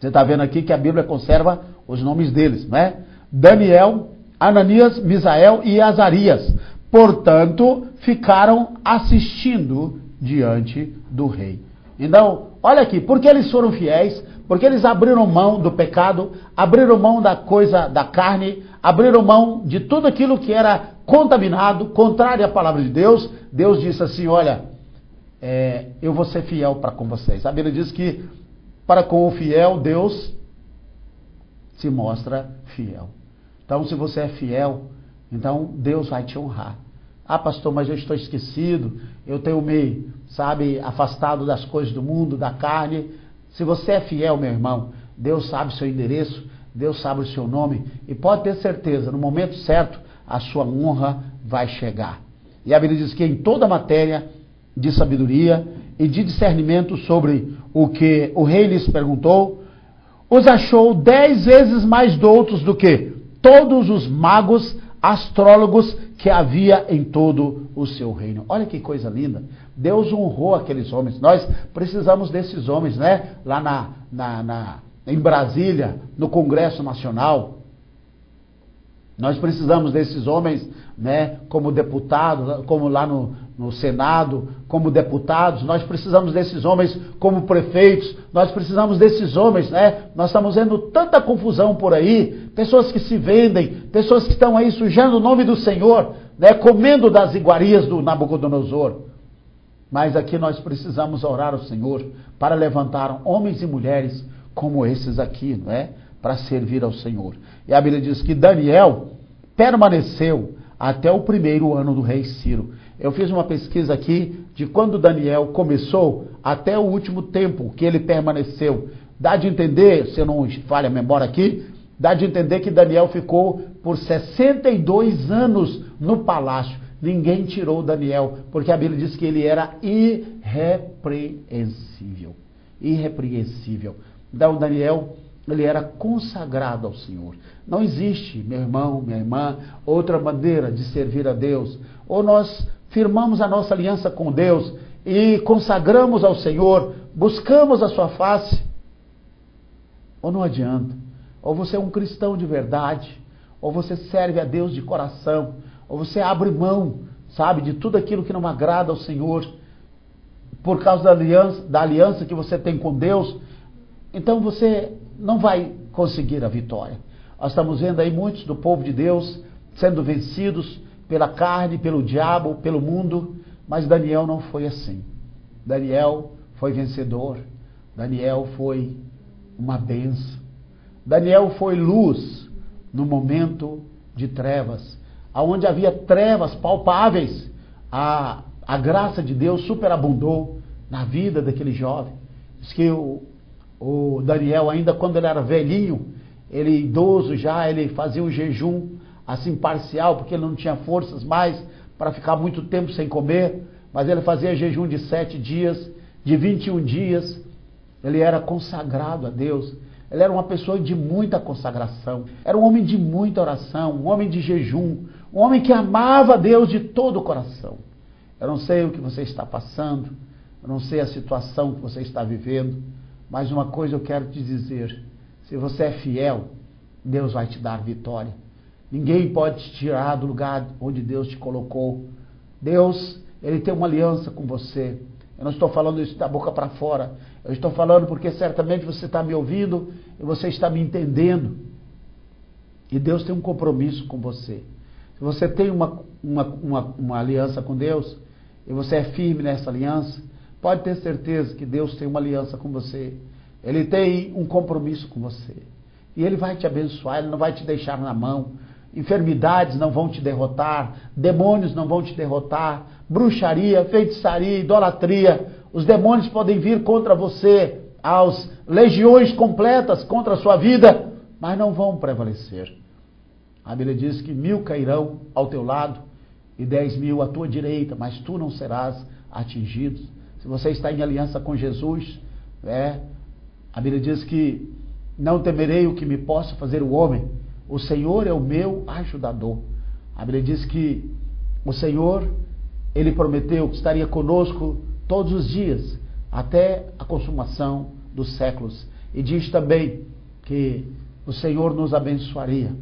Você está vendo aqui que a Bíblia conserva os nomes deles, não é? Daniel, Ananias, Misael e Azarias. Portanto, ficaram assistindo diante do rei. Então, olha aqui, porque eles foram fiéis, porque eles abriram mão do pecado, abriram mão da coisa da carne, abriram mão de tudo aquilo que era contaminado, contrário à palavra de Deus. Deus disse assim, olha, eu vou ser fiel para com vocês. A Bíblia diz que para com o fiel, Deus se mostra fiel. Então, se você é fiel, então Deus vai te honrar. Ah, pastor, mas eu estou esquecido, eu tenho me, afastado das coisas do mundo, da carne. Se você é fiel, meu irmão, Deus sabe o seu endereço, Deus sabe o seu nome, e pode ter certeza, no momento certo, a sua honra vai chegar. E a Bíblia diz que em toda matéria de sabedoria e de discernimento sobre o que o rei lhes perguntou, os achou 10 vezes mais doutos do que todos os magos, astrólogos que havia em todo o seu reino. Olha que coisa linda. Deus honrou aqueles homens. Nós precisamos desses homens, né? Lá em Brasília, no Congresso Nacional. Nós precisamos desses homens, né, como deputados, como lá no Senado, como deputados. Nós precisamos desses homens como prefeitos. Nós precisamos desses homens, né? Nós estamos vendo tanta confusão por aí, pessoas que se vendem, pessoas que estão aí sujando o nome do Senhor, né, comendo das iguarias do Nabucodonosor. Mas aqui nós precisamos orar ao Senhor para levantar homens e mulheres como esses aqui, não é? Para servir ao Senhor. E a Bíblia diz que Daniel permaneceu até o primeiro ano do rei Ciro. Eu fiz uma pesquisa aqui de quando Daniel começou até o último tempo que ele permaneceu. Dá de entender, se eu não falho a memória aqui, dá de entender que Daniel ficou por 62 anos no palácio. Ninguém tirou Daniel, porque a Bíblia diz que ele era irrepreensível. Irrepreensível. Então Daniel, ele era consagrado ao Senhor. Não existe, meu irmão, minha irmã, outra maneira de servir a Deus. Ou nós firmamos a nossa aliança com Deus e consagramos ao Senhor, buscamos a sua face, ou não adianta. Ou você é um cristão de verdade, ou você serve a Deus de coração, ou você abre mão, sabe, de tudo aquilo que não agrada ao Senhor, por causa da aliança que você tem com Deus. Então você não vai conseguir a vitória. Nós estamos vendo aí muitos do povo de Deus sendo vencidos pela carne, pelo diabo, pelo mundo, mas Daniel não foi assim. Daniel foi vencedor. Daniel foi uma bênção. Daniel foi luz no momento de trevas. Aonde havia trevas palpáveis, a graça de Deus superabundou na vida daquele jovem. Diz que o Daniel, ainda quando ele era velhinho, ele idoso já, ele fazia um jejum assim parcial, porque ele não tinha forças mais para ficar muito tempo sem comer, mas ele fazia jejum de 7 dias, de 21 dias, ele era consagrado a Deus. Ele era uma pessoa de muita consagração, era um homem de muita oração, um homem de jejum, um homem que amava a Deus de todo o coração. Eu não sei o que você está passando, eu não sei a situação que você está vivendo, mas uma coisa eu quero te dizer: se você é fiel, Deus vai te dar vitória. Ninguém pode te tirar do lugar onde Deus te colocou. Deus, Ele tem uma aliança com você. Eu não estou falando isso da boca para fora. Eu estou falando porque certamente você está me ouvindo e você está me entendendo. E Deus tem um compromisso com você. Se você tem uma aliança com Deus e você é firme nessa aliança, pode ter certeza que Deus tem uma aliança com você. Ele tem um compromisso com você. E Ele vai te abençoar, Ele não vai te deixar na mão. Enfermidades não vão te derrotar, demônios não vão te derrotar, bruxaria, feitiçaria, idolatria. Os demônios podem vir contra você, as legiões completas contra a sua vida, mas não vão prevalecer. A Bíblia diz que 1000 cairão ao teu lado e 10.000 à tua direita, mas tu não serás atingido. Se você está em aliança com Jesus, a Bíblia diz que não temerei o que me possa fazer o homem. O Senhor é o meu ajudador. A Bíblia diz que o Senhor, Ele prometeu que estaria conosco todos os dias, até a consumação dos séculos. E diz também que o Senhor nos abençoaria.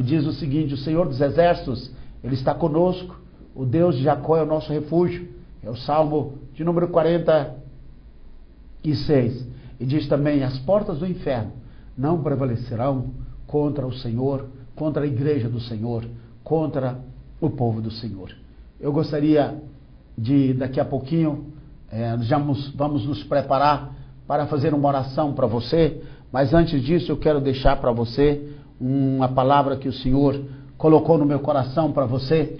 Diz o seguinte: o Senhor dos exércitos, Ele está conosco, o Deus de Jacó é o nosso refúgio. É o Salmo de número 46. E diz também: as portas do inferno não prevalecerão contra o Senhor, contra a igreja do Senhor, contra o povo do Senhor. Eu gostaria de, daqui a pouquinho, vamos nos preparar para fazer uma oração para você, mas antes disso eu quero deixar para você uma palavra que o Senhor colocou no meu coração para você.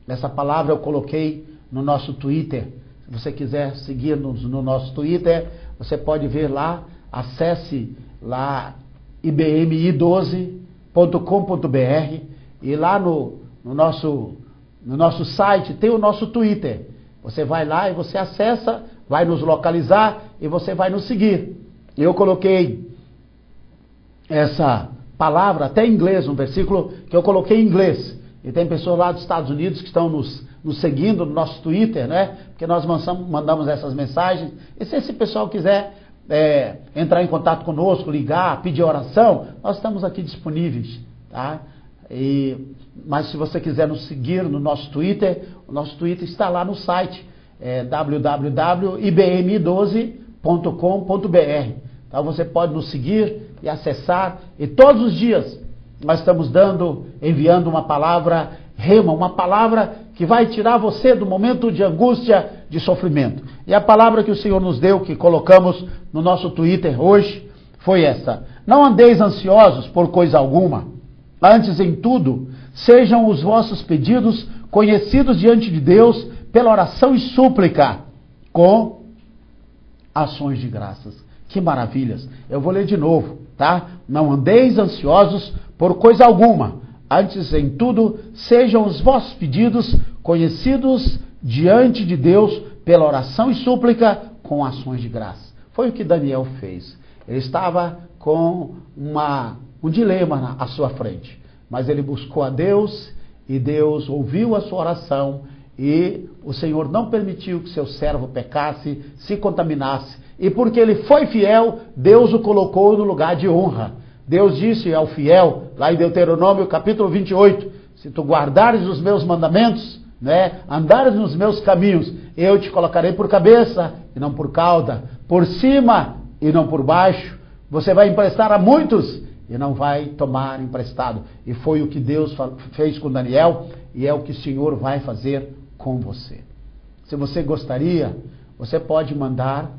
Essa palavra eu coloquei no nosso Twitter. Se você quiser seguir-nos no nosso Twitter, você pode ver lá, acesse lá ibmi12.com.br e lá no nosso site tem o nosso Twitter. Você vai lá e você acessa, vai nos localizar e você vai nos seguir. Eu coloquei essa palavra até em inglês, um versículo que eu coloquei em inglês. E tem pessoas lá dos Estados Unidos que estão nos seguindo no nosso Twitter, né? Porque nós mandamos essas mensagens. E se esse pessoal quiser entrar em contato conosco, ligar, pedir oração, nós estamos aqui disponíveis. tá? Mas se você quiser nos seguir no nosso Twitter, o nosso Twitter está lá no site, www.ibm12.com.br. Então você pode nos seguir e acessar, e todos os dias nós estamos enviando uma palavra rema, uma palavra que vai tirar você do momento de angústia, de sofrimento. E a palavra que o Senhor nos deu, que colocamos no nosso Twitter hoje, foi essa: não andeis ansiosos por coisa alguma, antes em tudo, sejam os vossos pedidos conhecidos diante de Deus pela oração e súplica, com ações de graças. Que maravilhas! Eu vou ler de novo, tá? Não andeis ansiosos por coisa alguma, antes em tudo, sejam os vossos pedidos conhecidos diante de Deus pela oração e súplica, com ações de graça. Foi o que Daniel fez. Ele estava com um dilema à sua frente, mas ele buscou a Deus, e Deus ouviu a sua oração, e o Senhor não permitiu que seu servo pecasse, se contaminasse, e porque ele foi fiel, Deus o colocou no lugar de honra. Deus disse ao fiel, lá em Deuteronômio capítulo 28, se tu guardares os meus mandamentos, andares nos meus caminhos, eu te colocarei por cabeça e não por cauda, por cima e não por baixo. Você vai emprestar a muitos e não vai tomar emprestado. E foi o que Deus fez com Daniel, e é o que o Senhor vai fazer com você. Se você gostaria, você pode mandar,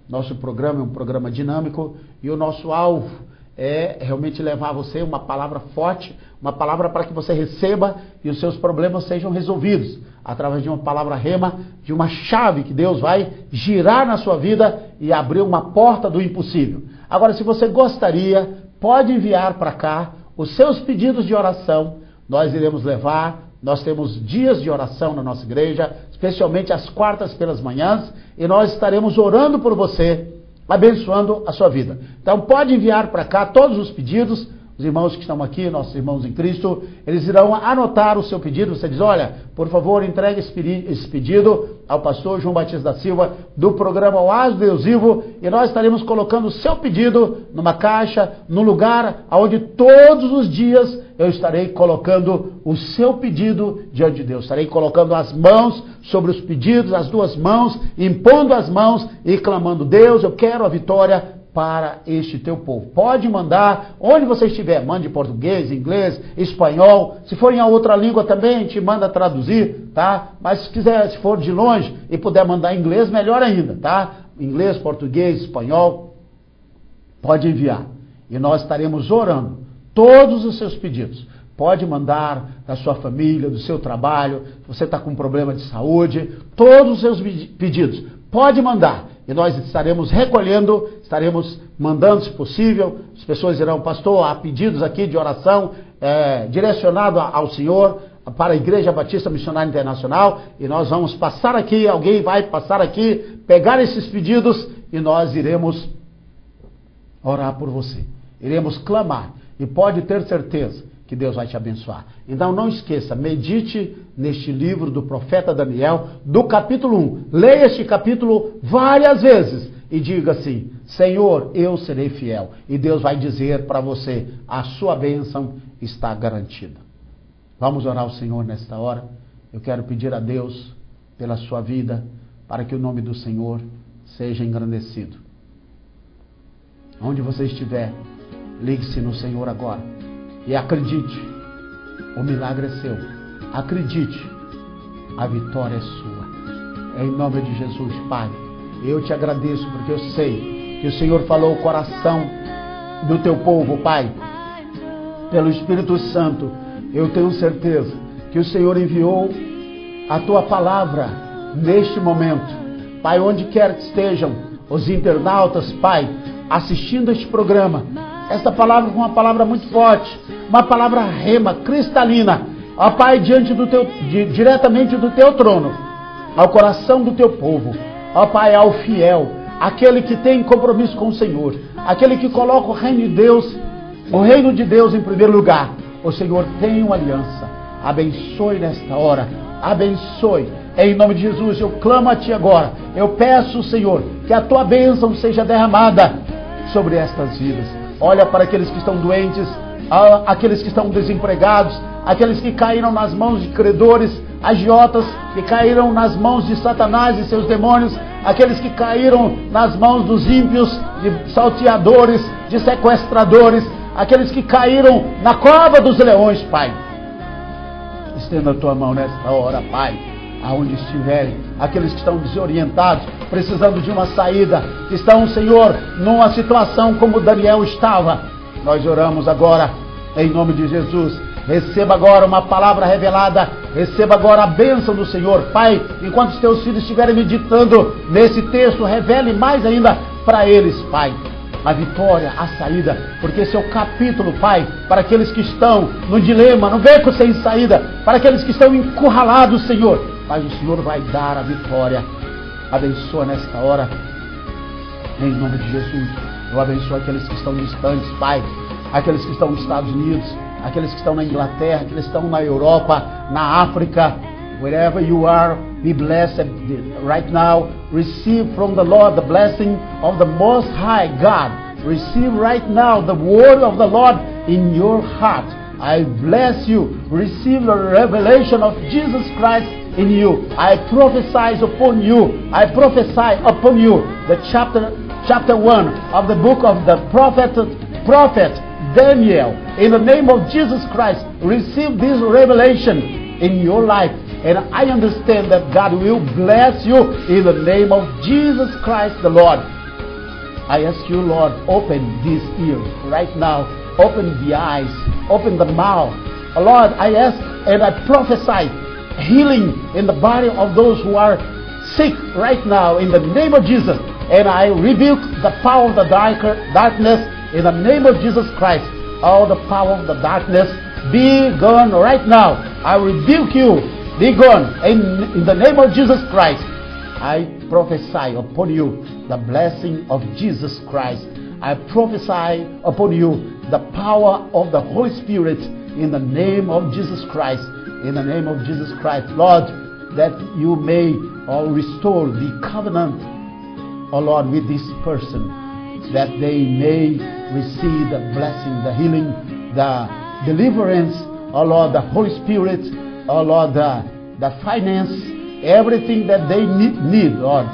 nosso programa é um programa dinâmico, e o nosso alvo é realmente levar a você uma palavra forte, uma palavra para que você receba e os seus problemas sejam resolvidos, através de uma palavra rema, de uma chave que Deus vai girar na sua vida e abrir uma porta do impossível. Agora, se você gostaria, pode enviar para cá os seus pedidos de oração, nós iremos levar. Nós temos dias de oração na nossa igreja, especialmente às quartas pelas manhãs, e nós estaremos orando por você, abençoando a sua vida. Então pode enviar para cá todos os pedidos. Os irmãos que estão aqui, nossos irmãos em Cristo, eles irão anotar o seu pedido. Você diz: olha, por favor, entregue esse pedido ao pastor João Batista da Silva, do programa Oásis do Deus Vivo, e nós estaremos colocando o seu pedido numa caixa, no lugar onde todos os dias eu estarei colocando o seu pedido diante de Deus. Estarei colocando as mãos sobre os pedidos, as duas mãos, impondo as mãos e clamando: Deus, eu quero a vitória para este teu povo. Pode mandar onde você estiver, mande em português, inglês, espanhol. Se for em outra língua também, a gente manda traduzir, tá? Mas se quiser, se for de longe e puder mandar em inglês, melhor ainda, tá? Inglês, português, espanhol, pode enviar. E nós estaremos orando todos os seus pedidos. Pode mandar da sua família, do seu trabalho, se você está com problema de saúde, todos os seus pedidos. Pode mandar. E nós estaremos recolhendo, estaremos mandando, se possível. As pessoas dirão: pastor, há pedidos aqui de oração direcionado ao Senhor, para a Igreja Batista Missionária Internacional, e nós vamos passar aqui, alguém vai passar aqui, pegar esses pedidos, e nós iremos orar por você. Iremos clamar, e pode ter certeza que Deus vai te abençoar. Então não esqueça, medite neste livro do profeta Daniel, do capítulo 1. Leia este capítulo várias vezes e diga assim: Senhor, eu serei fiel. E Deus vai dizer para você: a sua bênção está garantida. Vamos orar ao Senhor nesta hora. Eu quero pedir a Deus pela sua vida, para que o nome do Senhor seja engrandecido. Onde você estiver, ligue-se no Senhor agora. E acredite, o milagre é seu. Acredite, a vitória é sua. Em nome de Jesus, Pai, eu te agradeço porque eu sei que o Senhor falou o coração do teu povo, Pai. Pelo Espírito Santo, eu tenho certeza que o Senhor enviou a tua palavra neste momento. Pai, onde quer que estejam os internautas, Pai, assistindo este programa, esta palavra foi uma palavra muito forte, uma palavra rema, cristalina, ó Pai, diretamente do teu trono, ao coração do teu povo, ó Pai, ao fiel, aquele que tem compromisso com o Senhor, aquele que coloca o reino de Deus em primeiro lugar. O Senhor tem uma aliança. Abençoe nesta hora, abençoe, em nome de Jesus. Eu clamo a Ti agora, eu peço, Senhor, que a Tua bênção seja derramada sobre estas vidas. Olha para aqueles que estão doentes, aqueles que estão desempregados, aqueles que caíram nas mãos de credores, agiotas, que caíram nas mãos de Satanás e seus demônios, aqueles que caíram nas mãos dos ímpios, de salteadores, de sequestradores, aqueles que caíram na cova dos leões, Pai. Estenda a tua mão nesta hora, Pai, aonde estiverem, aqueles que estão desorientados, precisando de uma saída, que estão, Senhor, numa situação como Daniel estava. Nós oramos agora, em nome de Jesus. Receba agora uma palavra revelada, receba agora a bênção do Senhor. Pai, enquanto os teus filhos estiverem meditando nesse texto, revele mais ainda para eles, Pai, a vitória, a saída, porque esse é o capítulo, Pai, para aqueles que estão no dilema, no beco sem saída, para aqueles que estão encurralados, Senhor. Mas o Senhor vai dar a vitória. Abençoa nesta hora, em nome de Jesus. Eu abençoo aqueles que estão distantes, Pai, aqueles que estão nos Estados Unidos, aqueles que estão na Inglaterra, aqueles que estão na Europa, na África, wherever you are, be blessed right now. Receive from the Lord the blessing of the Most High God. Receive right now the word of the Lord in your heart. I bless you. Receive the revelation of Jesus Christ in you. I prophesy upon you. I prophesy upon you the chapter 1 of the book of the prophet Daniel. In the name of Jesus Christ, receive this revelation in your life. And I understand that God will bless you in the name of Jesus Christ the Lord. I ask you, Lord, open these ears right now. Open the eyes. Open the mouth. Lord, I ask and I prophesy healing in the body of those who are sick right now in the name of Jesus. And I rebuke the power of the darkness in the name of Jesus Christ. All the power of the darkness, be gone right now. I rebuke you. Be gone in the name of Jesus Christ. I prophesy upon you the blessing of Jesus Christ. I prophesy upon you the power of the Holy Spirit in the name of Jesus Christ. In the name of Jesus Christ, Lord, that you may restore the covenant, oh Lord, with this person, that they may receive the blessing, the healing, the deliverance, oh Lord, the Holy Spirit, oh Lord, the finance, everything that they need, Lord.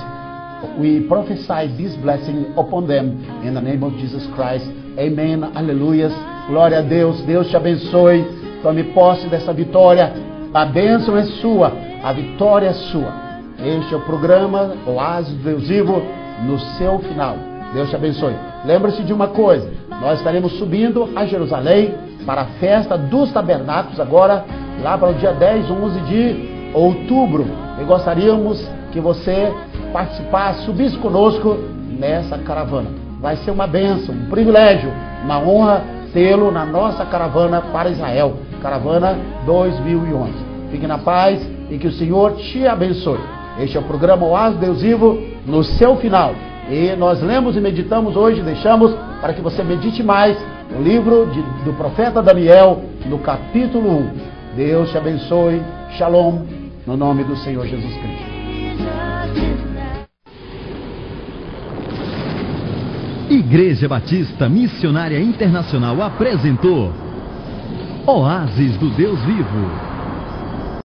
We prophesy this blessing upon them in the name of Jesus Christ. Amen. Aleluia. Glória a Deus. Deus te abençoe. Tome posse dessa vitória. A bênção é sua. A vitória é sua. Este é o programa Oásis do Deus Vivo no seu final. Deus te abençoe. Lembre-se de uma coisa. Nós estaremos subindo a Jerusalém para a festa dos tabernáculos agora, lá para o dia 10, 11 de outubro. E gostaríamos que você participasse, subisse conosco nessa caravana. Vai ser uma bênção, um privilégio, uma honra tê-lo na nossa caravana para Israel. Caravana 2011. Fique na paz e que o Senhor te abençoe. Este é o programa Oásis Deus Vivo no seu final. E nós lemos e meditamos hoje, deixamos para que você medite mais o livro do profeta Daniel, no capítulo 1. Deus te abençoe. Shalom, no nome do Senhor Jesus Cristo. Igreja Batista Missionária Internacional apresentou Oásis do Deus Vivo.